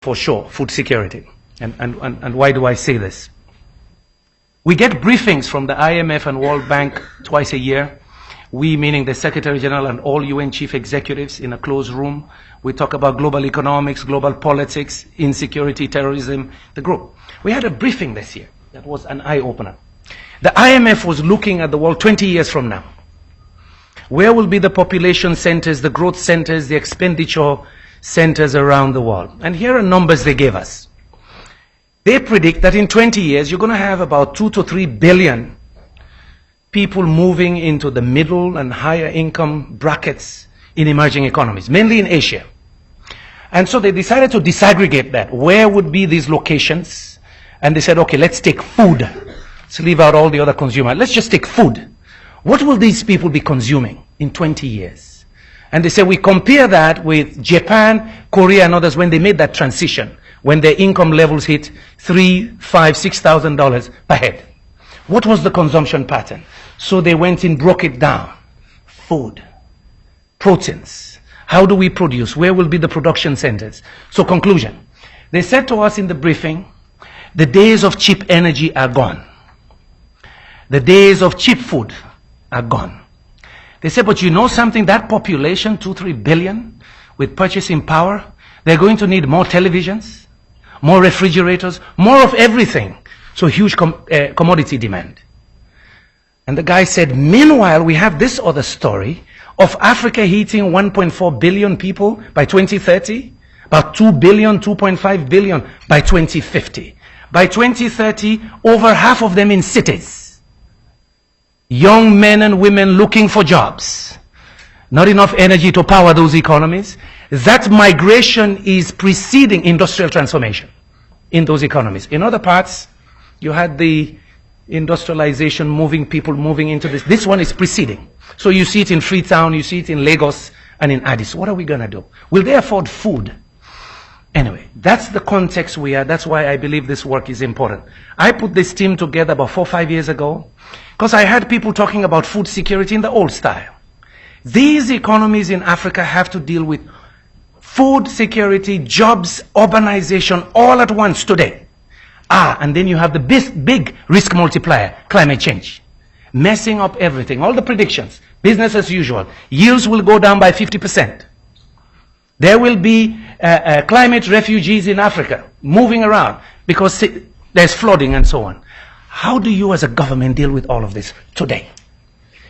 for sure, food security. And why do I say this? We get briefings from the IMF and World Bank twice a year. We, meaning the Secretary General and all UN chief executives in a closed room. We talk about global economics, global politics, insecurity, terrorism, the group. We had a briefing this year that was an eye-opener. The IMF was looking at the world 20 years from now. Where will be the population centers, the growth centers, the expenditure centers around the world? And here are numbers they gave us. They predict that in 20 years, you're going to have about 2 to 3 billion people moving into the middle and higher income brackets in emerging economies, mainly in Asia. And so they decided to disaggregate that. Where would be these locations? And they said, okay, let's take food. Let's leave out all the other consumers. Let's just take food. What will these people be consuming in 20 years? And they said, we compare that with Japan, Korea, and others when they made that transition, when their income levels hit $3,000, $5,000, $6,000 per head. What was the consumption pattern? So they went and broke it down. Food, proteins. How do we produce? Where will be the production centers? So conclusion. They said to us in the briefing, the days of cheap energy are gone. The days of cheap food are gone. They said, but you know something? That population, 2, 3 billion, with purchasing power, they're going to need more televisions, more refrigerators, more of everything. So huge commodity demand. And the guy said, meanwhile, we have this other story of Africa hitting 1.4 billion people by 2030, about 2 billion, 2.5 billion by 2050. By 2030, over half of them in cities. Young men and women looking for jobs. Not enough energy to power those economies. That migration is preceding industrial transformation in those economies. In other parts, you had the industrialization moving people moving into this. This one is preceding. So you see it in Freetown, you see it in Lagos and in Addis. What are we going to do? Will they afford food? Anyway, that's the context we are. That's why I believe this work is important. I put this team together about 4 or 5 years ago because I had people talking about food security in the old style. These economies in Africa have to deal with food security, jobs, urbanization all at once today. And then you have the big risk multiplier, climate change. Messing up everything. All the predictions, business as usual. Yields will go down by 50%. There will be climate refugees in Africa moving around because there's flooding and so on. How do you as a government deal with all of this today?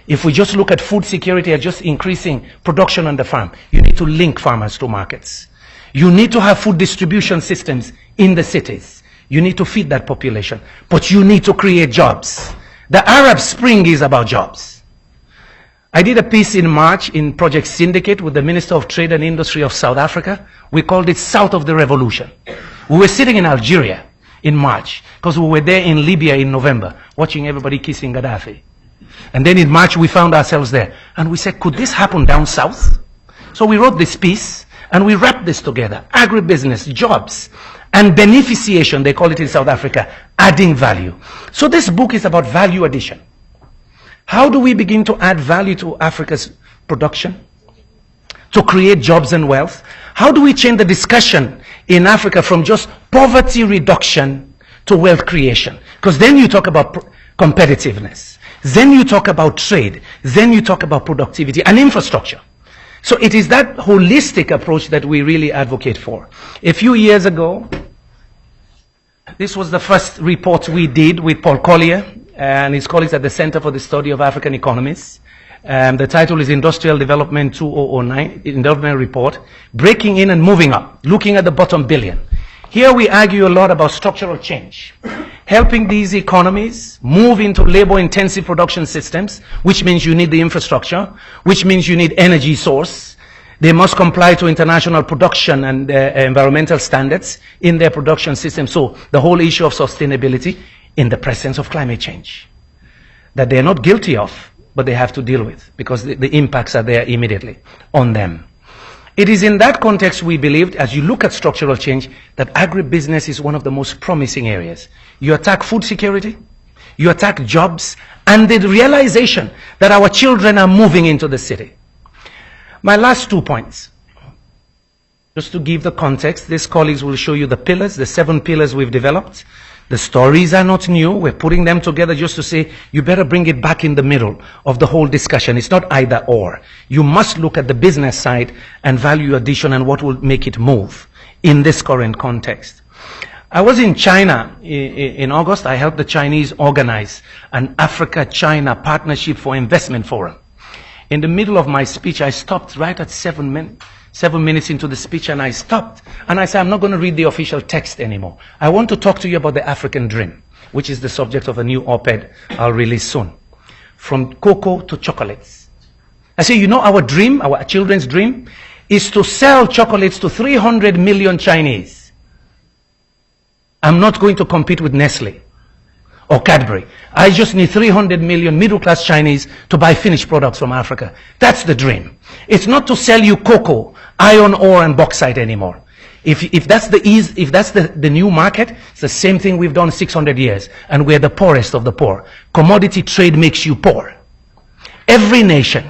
If we just look at food security as just increasing production on the farm, you need to link farmers to markets. You need to have food distribution systems in the cities. You need to feed that population. But you need to create jobs. The Arab Spring is about jobs. I did a piece in March in Project Syndicate with the Minister of Trade and Industry of South Africa. We called it South of the Revolution. We were sitting in Algeria in March because we were there in Libya in November watching everybody kissing Gaddafi. And then in March we found ourselves there. And we said, could this happen down south? So we wrote this piece and we wrapped this together. Agribusiness, jobs, and beneficiation, they call it in South Africa, adding value. So this book is about value addition. How do we begin to add value to Africa's production? To create jobs and wealth? How do we change the discussion in Africa from just poverty reduction to wealth creation? Because then you talk about competitiveness. Then you talk about trade. Then you talk about productivity and infrastructure. So it is that holistic approach that we really advocate for. A few years ago, this was the first report we did with Paul Collier and his colleagues at the Center for the Study of African Economies. The title is Industrial Development 2009, Development Report, Breaking in and Moving Up, looking at the bottom billion. Here we argue a lot about structural change, helping these economies move into labor-intensive production systems, which means you need the infrastructure, which means you need energy source. They must comply to international production and environmental standards in their production system. So the whole issue of sustainability in the presence of climate change that they're not guilty of, but they have to deal with because the impacts are there immediately on them. It is in that context we believed, as you look at structural change, that agribusiness is one of the most promising areas. You attack food security, you attack jobs, and the realization that our children are moving into the city. My last 2 points. Just to give the context, these colleagues will show you the pillars, the 7 pillars we've developed. The stories are not new. We're putting them together just to say, you better bring it back in the middle of the whole discussion. It's not either or. You must look at the business side and value addition and what will make it move in this current context. I was in China in August. I helped the Chinese organize an Africa-China Partnership for Investment Forum. In the middle of my speech, I stopped right at 7 minutes into the speech, and I stopped. And I said, I'm not going to read the official text anymore. I want to talk to you about the African dream, which is the subject of a new op-ed I'll release soon. From cocoa to chocolates. I say, you know, our dream, our children's dream, is to sell chocolates to 300 million Chinese. I'm not going to compete with Nestle or Cadbury. I just need 300 million middle-class Chinese to buy finished products from Africa. That's the dream. It's not to sell you cocoa, iron ore, and bauxite anymore. If that's the new market, it's the same thing we've done 600 years, and we're the poorest of the poor. Commodity trade makes you poor. Every nation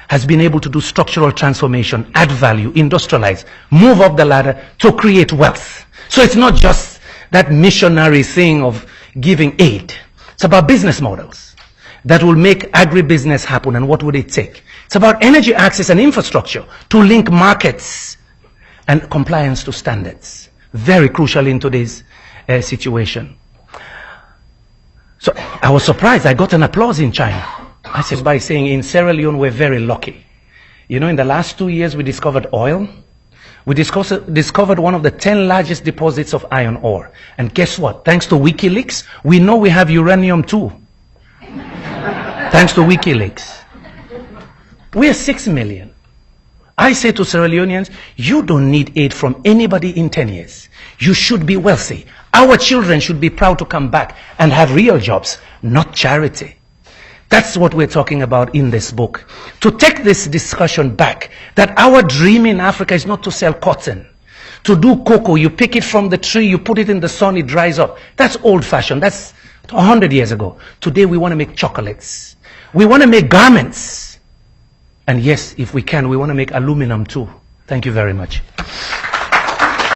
has been able to do structural transformation, add value, industrialize, move up the ladder to create wealth. So it's not just that missionary thing of giving aid. It's about business models that will make agribusiness happen. And what would it take? It's about energy access and infrastructure to link markets and compliance to standards. Very crucial in today's situation. So I was surprised. I got an applause in China. I said by saying in Sierra Leone we're very lucky. You know, in the last 2 years we discovered oil. We discovered one of the 10 largest deposits of iron ore. And guess what? Thanks to WikiLeaks, we know we have uranium too. Thanks to WikiLeaks. We're 6 million. I say to Sierra Leoneans, you don't need aid from anybody in 10 years. You should be wealthy. Our children should be proud to come back and have real jobs, not charity. That's what we're talking about in this book. To take this discussion back, that our dream in Africa is not to sell cotton. To do cocoa, you pick it from the tree, you put it in the sun, it dries up. That's old-fashioned. That's 100 years ago. Today we want to make chocolates. We want to make garments. And yes, if we can, we want to make aluminum too. Thank you very much.